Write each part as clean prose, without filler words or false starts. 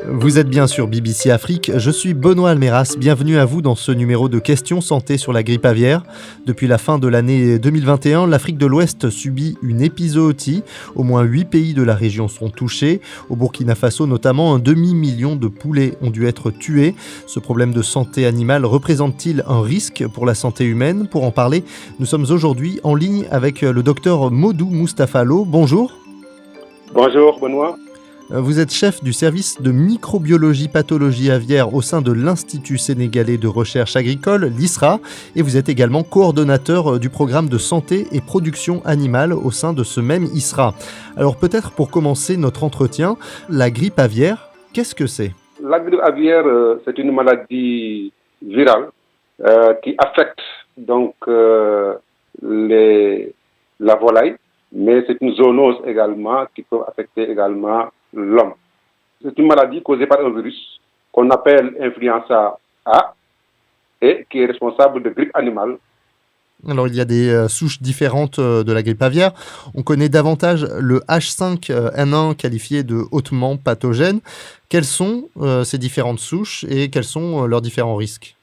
Vous êtes bien sur BBC Afrique, je suis Benoît Almeras, bienvenue à vous dans ce numéro de questions santé sur la grippe aviaire. Depuis la fin de l'année 2021, l'Afrique de l'Ouest subit une épizootie. Au moins 8 pays de la région sont touchés. Au Burkina Faso notamment, un demi-million de poulets ont dû être tués. Ce problème de santé animale représente-t-il un risque pour la santé humaine? Pour en parler, nous sommes aujourd'hui en ligne avec le docteur Modou Moustapha Lo. Bonjour. Bonjour Benoît. Vous êtes chef du service de microbiologie pathologie aviaire au sein de l'Institut sénégalais de recherche agricole, l'ISRA, et vous êtes également coordonnateur du programme de santé et production animale au sein de ce même ISRA. Alors peut-être pour commencer notre entretien, la grippe aviaire, qu'est-ce que c'est? La grippe aviaire, c'est une maladie virale qui affecte donc la volaille, mais c'est une zoonose également qui peut affecter également l'homme. C'est une maladie causée par un virus qu'on appelle influenza A et qui est responsable de grippe animale. Alors il y a des souches différentes de la grippe aviaire. On connaît davantage le H5N1 qualifié de hautement pathogène. Quelles sont ces différentes souches et quels sont leurs différents risques?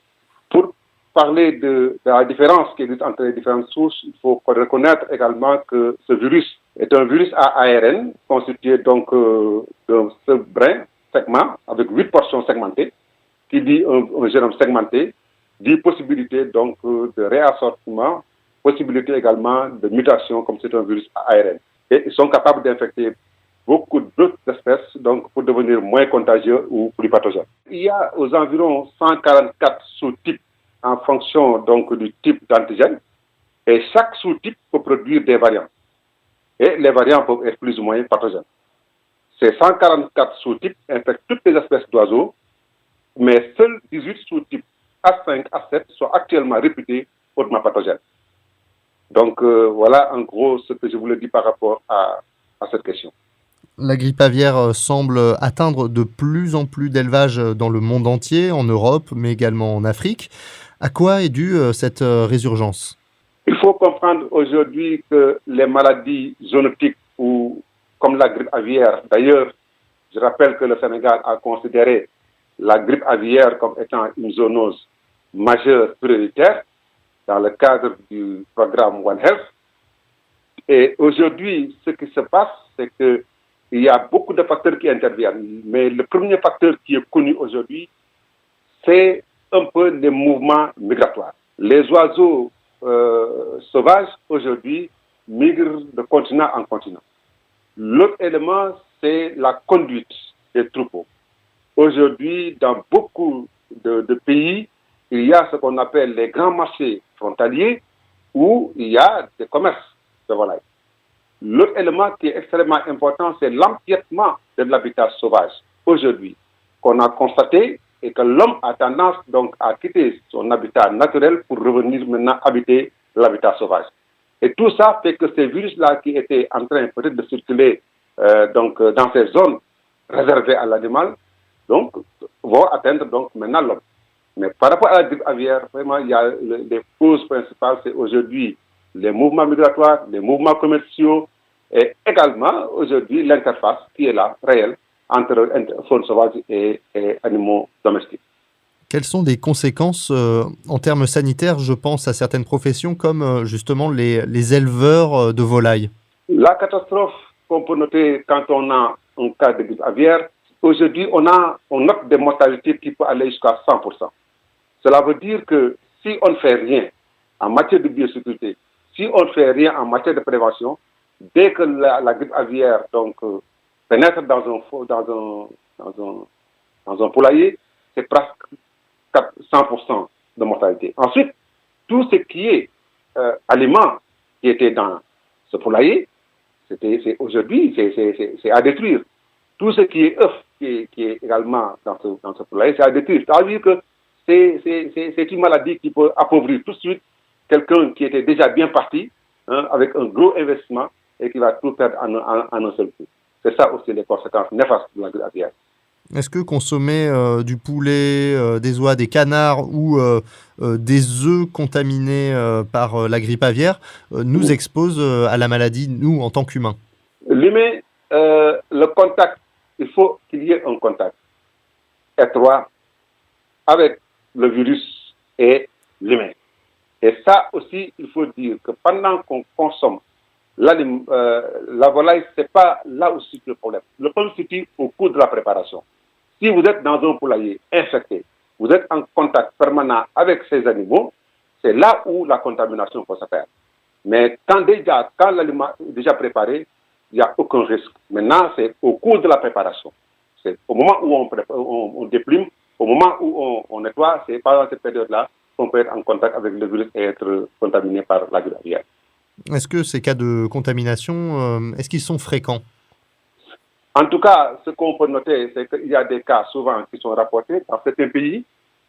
Pour parler de la différence qui existe entre les différentes souches, il faut reconnaître également que ce virus est un virus à ARN constitué donc d'un seul segment avec 8 portions segmentées, qui dit un génome segmenté, dit possibilité donc de réassortiment, possibilité également de mutation comme c'est un virus à ARN. Et ils sont capables d'infecter beaucoup d'autres espèces donc pour devenir moins contagieux ou plus pathogènes. Il y a aux environs 144 sous-types en fonction donc du type d'antigène et chaque sous-type peut produire des variants. Et les variants peuvent être plus ou moins pathogènes. Ces 144 sous-types infectent toutes les espèces d'oiseaux, mais seuls 18 sous-types A5, A7 sont actuellement réputés hautement pathogènes. Donc voilà en gros ce que je voulais dire par rapport à cette question. La grippe aviaire semble atteindre de plus en plus d'élevages dans le monde entier, en Europe, mais également en Afrique. À quoi est due cette résurgence? Il faut comprendre aujourd'hui que les maladies zoonotiques ou comme la grippe aviaire, d'ailleurs, je rappelle que le Sénégal a considéré la grippe aviaire comme étant une zoonose majeure prioritaire dans le cadre du programme One Health. Et aujourd'hui, ce qui se passe, c'est qu'il y a beaucoup de facteurs qui interviennent. Mais le premier facteur qui est connu aujourd'hui, c'est un peu les mouvements migratoires. Les oiseaux sauvages, aujourd'hui, migrent de continent en continent. L'autre élément, c'est la conduite des troupeaux. Aujourd'hui, dans beaucoup de pays, il y a ce qu'on appelle les grands marchés frontaliers où il y a des commerces de volailles. L'autre élément qui est extrêmement important, c'est l'empiètement de l'habitat sauvage aujourd'hui, qu'on a constaté et que l'homme a tendance donc à quitter son habitat naturel pour revenir maintenant habiter l'habitat sauvage. Et tout ça fait que ces virus-là qui étaient en train peut-être de circuler dans ces zones réservées à l'animal, donc vont atteindre donc maintenant l'homme. Mais par rapport à la grippe aviaire, vraiment, il y a les causes principales, c'est aujourd'hui les mouvements migratoires, les mouvements commerciaux et également aujourd'hui l'interface qui est là, réelle, entre faune sauvage et animaux domestiques. Quelles sont les conséquences en termes sanitaires? Je pense à certaines professions comme justement les éleveurs de volailles. La catastrophe qu'on peut noter quand on a un cas de grippe aviaire, aujourd'hui on note des mortalités qui peuvent aller jusqu'à 100%. Cela veut dire que si on ne fait rien en matière de biosécurité, si on ne fait rien en matière de prévention, dès que la grippe aviaire pénètre dans un poulailler, c'est presque 100% de mortalité. Ensuite, tout ce qui est aliments qui étaient dans ce poulailler, aujourd'hui, c'est à détruire. Tout ce qui est œuf qui est également dans ce poulailler, c'est à détruire. C'est-à-dire que c'est une maladie qui peut appauvrir tout de suite quelqu'un qui était déjà bien parti, avec un gros investissement, et qui va tout perdre en un seul coup. C'est ça aussi les conséquences néfastes de la grippe aviaire. Est-ce que consommer du poulet, des oies, des canards ou des œufs contaminés par la grippe aviaire nous expose à la maladie, nous, en tant qu'humains? L'humain, le contact, il faut qu'il y ait un contact. étroit avec le virus et l'humain. Et ça aussi, il faut dire que pendant qu'on consomme la volaille, ce n'est pas là aussi le problème. Le problème se situe au cours de la préparation. Si vous êtes dans un poulailler infecté, vous êtes en contact permanent avec ces animaux, c'est là où la contamination peut se faire. Mais quand l'aliment est déjà préparé, il n'y a aucun risque. Maintenant, c'est au cours de la préparation. C'est au moment où on déplume, au moment où on nettoie, c'est pendant cette période-là qu'on peut être en contact avec le virus et être contaminé par la grippe aviaire. Est-ce que ces cas de contamination, est-ce qu'ils sont fréquents? En tout cas, ce qu'on peut noter, c'est qu'il y a des cas souvent qui sont rapportés dans certains pays,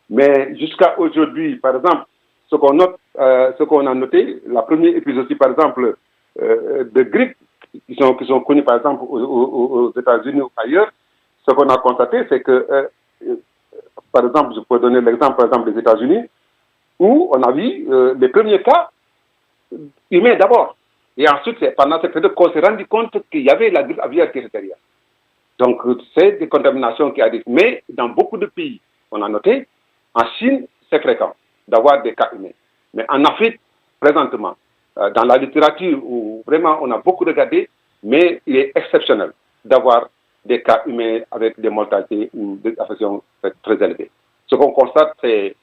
mais jusqu'à aujourd'hui, par exemple, ce qu'on a noté, la première épisode, par exemple, de grippe qui sont connus, par exemple, aux États-Unis ou ailleurs, ce qu'on a constaté, c'est que, par exemple, je peux donner l'exemple, par exemple, des États-Unis, où on a vu les premiers cas humains d'abord. Et ensuite, c'est pendant cette période qu'on s'est rendu compte qu'il y avait la grippe aviaire qui était derrière. Donc, c'est des contaminations qui arrivent. Mais dans beaucoup de pays, on a noté, en Chine, c'est fréquent d'avoir des cas humains. Mais en Afrique, présentement, dans la littérature où vraiment on a beaucoup regardé, mais il est exceptionnel d'avoir des cas humains avec des mortalités ou des affections très élevées. Ce qu'on constate, c'est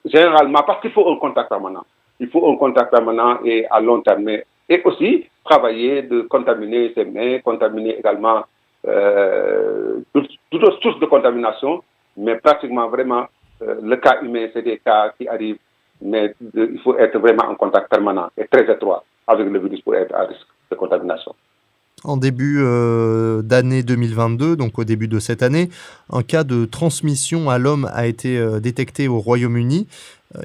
généralement parce qu'il faut un contact permanent. Il faut un contact permanent et à long terme. Et aussi travailler de contaminer ses mains, contaminer également toutes les sources de contamination, mais pratiquement vraiment le cas humain, c'est des cas qui arrivent, mais il faut être vraiment en contact permanent et très étroit avec le virus pour être à risque de contamination. En début d'année 2022, donc au début de cette année, un cas de transmission à l'homme a été détecté au Royaume-Uni.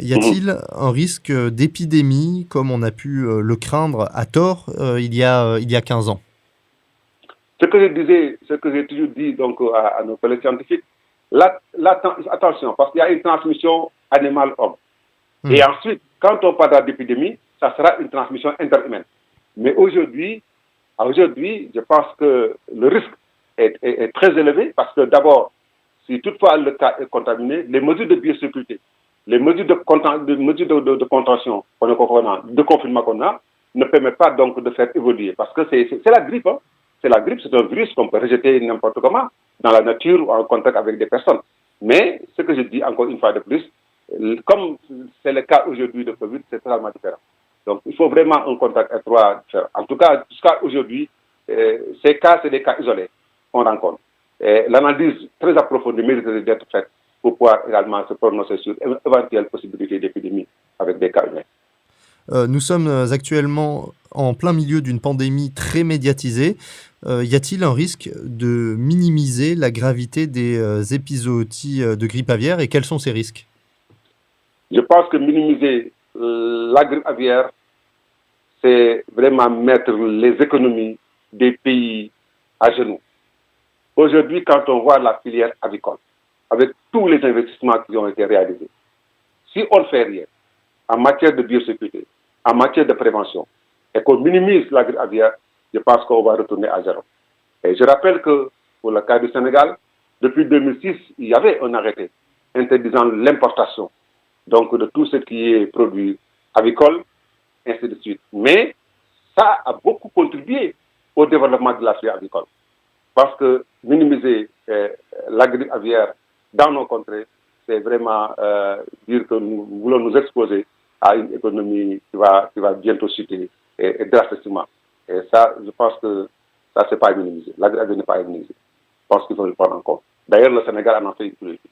Y a-t-il un risque d'épidémie, comme on a pu le craindre à tort il y a 15 ans? Ce que j'ai toujours dit donc, à nos collègues scientifiques, attention, parce qu'il y a une transmission animale-homme. Et ensuite, quand on parle d'épidémie, ça sera une transmission interhumaine. Mais aujourd'hui, je pense que le risque est très élevé parce que d'abord, si toutefois le cas est contaminé, les mesures de biosécurité, les mesures de contention, de confinement qu'on a, ne permettent pas donc de faire évoluer. Parce que c'est la grippe. Hein. C'est la grippe, c'est un virus qu'on peut rejeter n'importe comment, dans la nature ou en contact avec des personnes. Mais ce que je dis encore une fois de plus, comme c'est le cas aujourd'hui de Covid, c'est totalement différent. Donc, il faut vraiment un contact étroit. En tout cas, jusqu'à aujourd'hui, ces cas, c'est des cas isolés qu'on rencontre. L'analyse très approfondie mérite d'être faite pour pouvoir également se prononcer sur éventuelles possibilités d'épidémie avec des cas humains. Nous sommes actuellement en plein milieu d'une pandémie très médiatisée. Y a-t-il un risque de minimiser la gravité des épizooties de grippe aviaire et quels sont ces risques? Je pense que minimiser la grippe aviaire, c'est vraiment mettre les économies des pays à genoux. Aujourd'hui, quand on voit la filière avicole, avec tous les investissements qui ont été réalisés, si on ne fait rien en matière de biosécurité, en matière de prévention, et qu'on minimise la grippe aviaire, je pense qu'on va retourner à zéro. Et je rappelle que pour le cas du Sénégal, depuis 2006, il y avait un arrêté interdisant l'importation donc de tout ce qui est produit avicole, ainsi de suite. Mais ça a beaucoup contribué au développement de la filière avicole. Parce que minimiser la grippe aviaire dans nos contrées, c'est vraiment dire que nous voulons nous exposer à une économie qui va bientôt chuter et drastiquement. Et ça, je pense que ça, c'est pas à minimiser. La grippe aviaire n'est pas à minimiser. Je pense qu'il faut le prendre en compte. D'ailleurs, le Sénégal en a fait une politique.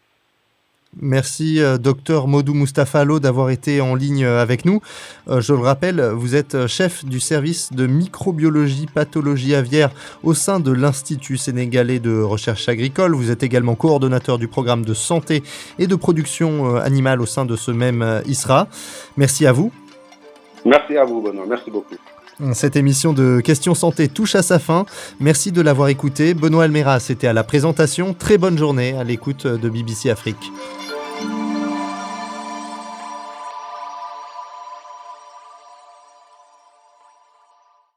Merci, Dr Modou Moustapha Allo, d'avoir été en ligne avec nous. Je le rappelle, vous êtes chef du service de microbiologie pathologie aviaire au sein de l'Institut sénégalais de recherche agricole. Vous êtes également coordonnateur du programme de santé et de production animale au sein de ce même ISRA. Merci à vous. Merci à vous, Benoît. Merci beaucoup. Cette émission de Questions Santé touche à sa fin. Merci de l'avoir écouté. Benoît Almeras était à la présentation. Très bonne journée à l'écoute de BBC Afrique.